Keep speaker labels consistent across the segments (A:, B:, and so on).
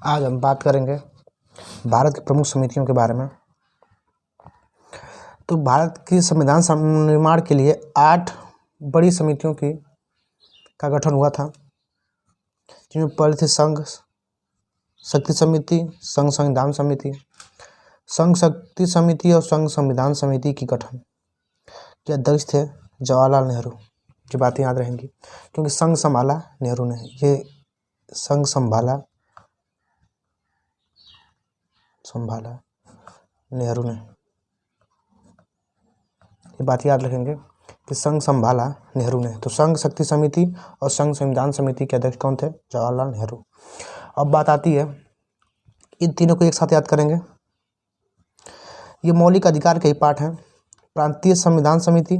A: आज हम बात करेंगे भारत की प्रमुख समितियों के बारे में। तो भारत की संविधान निर्माण के लिए 8 बड़ी समितियों का गठन हुआ था, जिनमें पहली थी संघ शक्ति समिति, संघ संविधान समिति। संघ शक्ति समिति और संघ संविधान समिति की गठन के अध्यक्ष थे जवाहरलाल नेहरू। ये बातें याद रहेंगी क्योंकि संघ संभाला नेहरू ने, ये संघ संभाला नेहरू ने, ये बात याद रखेंगे कि संघ संभाला नेहरू ने। तो संघ शक्ति समिति और संघ संविधान समिति के अध्यक्ष कौन थे? जवाहरलाल नेहरू। अब बात आती है, इन तीनों को एक साथ याद करेंगे। ये मौलिक अधिकार के ही पाठ हैं, प्रांतीय संविधान समिति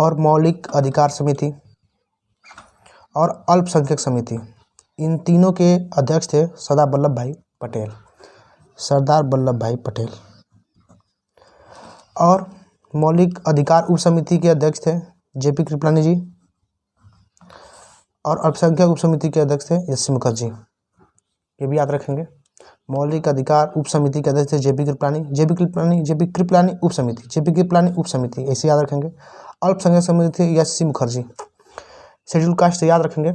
A: और मौलिक अधिकार समिति और अल्पसंख्यक समिति। इन तीनों के अध्यक्ष थे सरदार वल्लभ भाई पटेल। और मौलिक अधिकार उप समिति के अध्यक्ष थे जेपी कृपलानी जी और अल्पसंख्यक उप समिति के अध्यक्ष थे एस.सी. मुखर्जी। ये भी याद रखेंगे। मौलिक अधिकार उप समिति के अध्यक्ष थे जेपी कृपलानी उप समिति, ऐसे याद रखेंगे। अल्पसंख्यक समिति थे एस.सी. मुखर्जी। शेड्यूल कास्ट याद रखेंगे,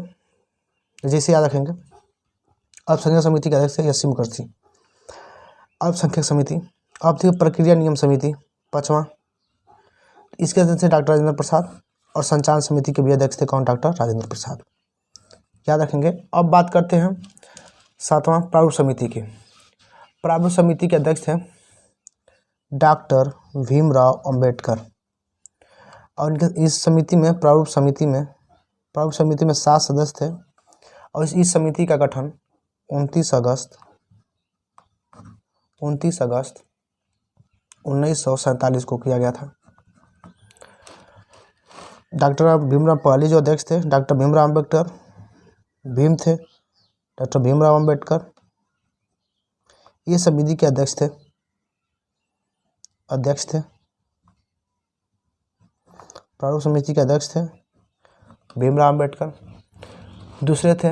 A: जैसे याद रखेंगे। अल्पसंख्यक समिति के अध्यक्ष थे एस.सी. मुखर्जी। अल्पसंख्यक समिति, औद्योगिक प्रक्रिया नियम समिति 5वां, इसके अध्यक्ष थे डॉक्टर राजेंद्र प्रसाद। और संचालन समिति के भी अध्यक्ष थे कौन? डॉक्टर राजेंद्र प्रसाद, याद रखेंगे। अब बात करते हैं 7वां प्रारूप समिति की। प्रारूप समिति के अध्यक्ष थे डॉक्टर भीमराव अंबेडकर। और इनके इस समिति में प्रारूप समिति में 7 सदस्य थे। और इस समिति का गठन 29 अगस्त 1947 को किया गया था। डॉक्टर भीमराव, पहले जो अध्यक्ष थे डॉक्टर भीमराव अम्बेडकर, भीम थे डॉक्टर भीमराव अम्बेडकर, ये समिति के अध्यक्ष थे। प्रारूप समिति के अध्यक्ष थे भीमराव अम्बेडकर। दूसरे थे,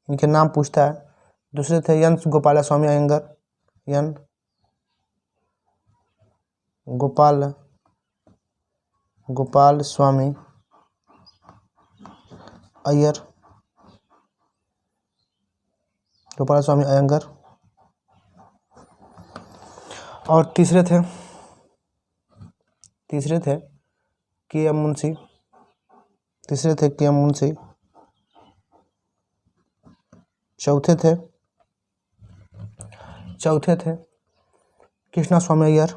A: इनके नाम पूछता है, दूसरे थे एन गोपालस्वामी अयंगर, गोपाल स्वामी अयंगर। और तीसरे थे के एम मुंशी। चौथे थे कृष्णा स्वामी अय्यर।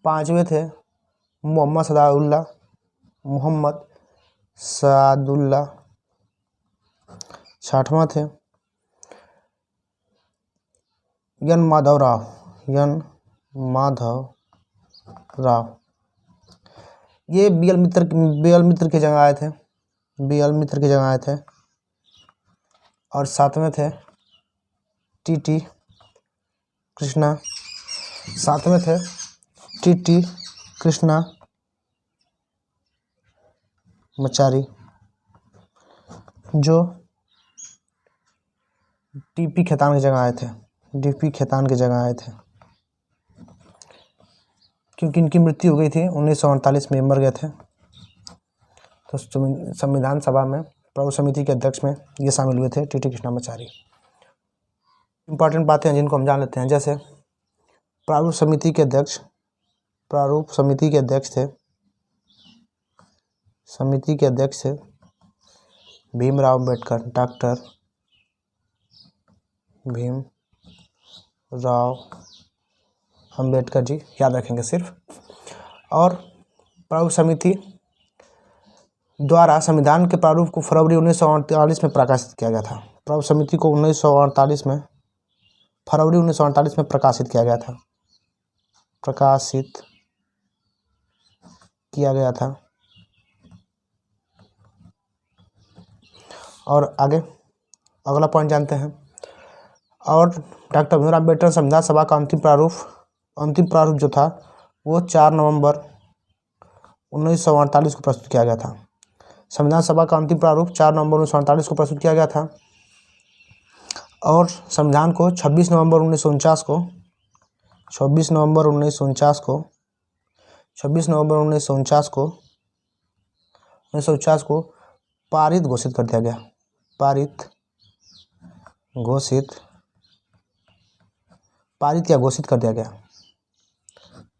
A: पांचवें थे मोहम्मद सादुल्लाह। छठवां थे एन माधव राव। ये बीएल मित्र की जगह आए थे। और 7वें थे टीटी कृष्णामाचारी, जो डीपी खेतान की जगह आए थे। क्योंकि इनकी मृत्यु हो गई थी 1948 में, मर गए थे। तो संविधान सभा में प्रारूप समिति के अध्यक्ष में ये शामिल हुए थे टीटी कृष्णामाचारी। इंपॉर्टेंट बातें हैं जिनको हम जान लेते हैं। जैसे प्रारूप समिति के अध्यक्ष थे भीमराव अम्बेडकर, डॉक्टर भीमराव अम्बेडकर जी, याद रखेंगे सिर्फ। और प्रारूप समिति द्वारा संविधान के प्रारूप को फरवरी 1948 में प्रकाशित किया गया था। प्रारूप समिति को फरवरी 1948 में प्रकाशित किया गया था। और आगे अगला पॉइंट जानते हैं। और डॉक्टर भीमराव अम्बेडकर संविधान सभा का अंतिम प्रारूप जो था वो 4 नवंबर 1948 को प्रस्तुत किया गया था। संविधान सभा का अंतिम प्रारूप 4 नवंबर 1948 को प्रस्तुत किया गया था और संविधान को 26 नवंबर 1949 को पारित घोषित कर दिया गया।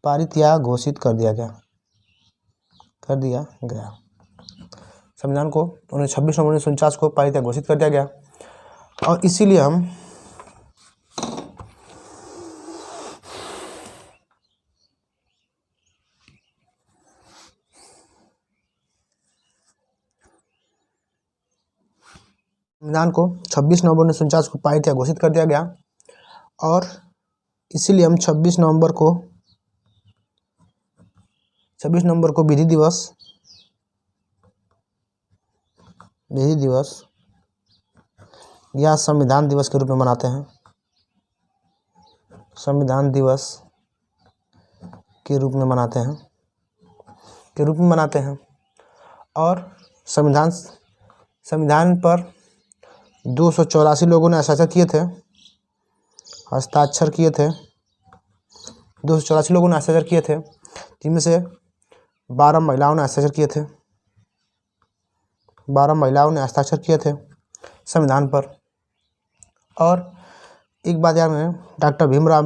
A: पारित या घोषित कर दिया गया। संविधान को 26 नवंबर 1949 को पारित या घोषित कर दिया गया और इसीलिए हम संविधान को 26 नवंबर 1949 को पारित या घोषित कर दिया गया और इसीलिए हम 26 नवंबर को विधि दिवस या संविधान दिवस के रूप में मनाते हैं। संविधान दिवस के रूप में मनाते हैं और संविधान पर 284 लोगों ने हस्ताक्षर किए थे। 284 लोगों ने हस्ताक्षर किए थे, जिनमें से 12 महिलाओं ने हस्ताक्षर किए थे संविधान पर। और एक बात याद रखें, डॉक्टर भीमराव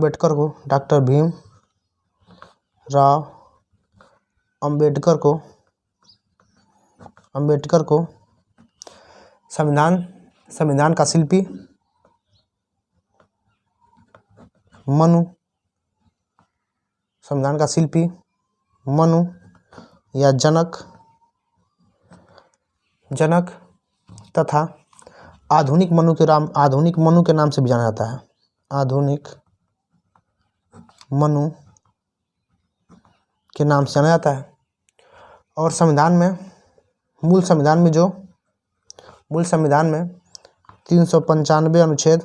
A: अम्बेडकर को संविधान का शिल्पी मनु या जनक तथा आधुनिक मनु के नाम से भी जाना जाता है। आधुनिक मनु के नाम से जाना जाता है। और मूल संविधान में 395 अनुच्छेद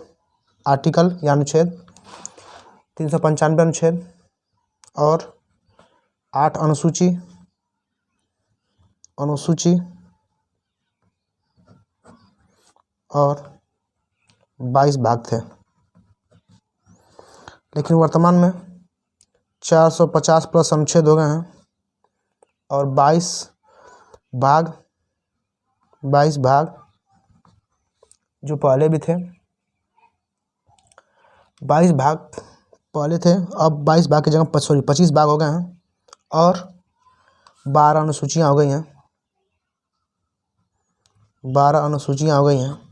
A: 395 अनुच्छेद और 8 अनुसूची और 22 भाग थे, लेकिन वर्तमान में 450 प्लस अनुच्छेद हो गए हैं और 22 भाग जो पहले भी थे, 22 भाग पहले थे, अब 22 भाग की जगह 25 भाग हो गए हैं और 12 अनुसूचियाँ हो गई हैं।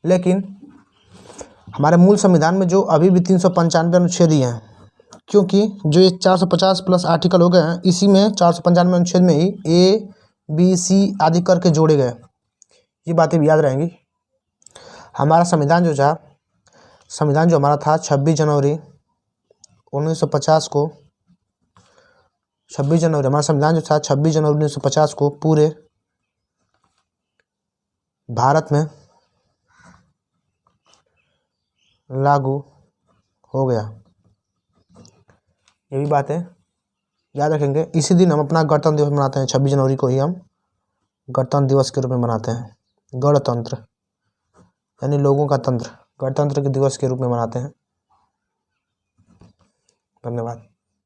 A: लेकिन हमारे मूल संविधान में जो अभी भी 395 अनुच्छेद ही हैं, क्योंकि जो ये 450 प्लस आर्टिकल हो गए हैं, इसी में 495 अनुच्छेद में ही A, B, C आदि करके जोड़े गए। ये बातें भी याद रहेंगी। हमारा संविधान जो हमारा था 26 जनवरी 1950 को, 26 जनवरी हमारा संविधान जो था 26 जनवरी 1950 को पूरे भारत में लागू हो गया। ये भी बातें याद रखेंगे। इसी दिन हम अपना गणतंत्र दिवस मनाते हैं। 26 जनवरी को ही हम गणतंत्र दिवस के रूप में मनाते हैं। गणतंत्र यानी लोगों का तंत्र, गणतंत्र के दिवस के रूप में मनाते हैं। धन्यवाद।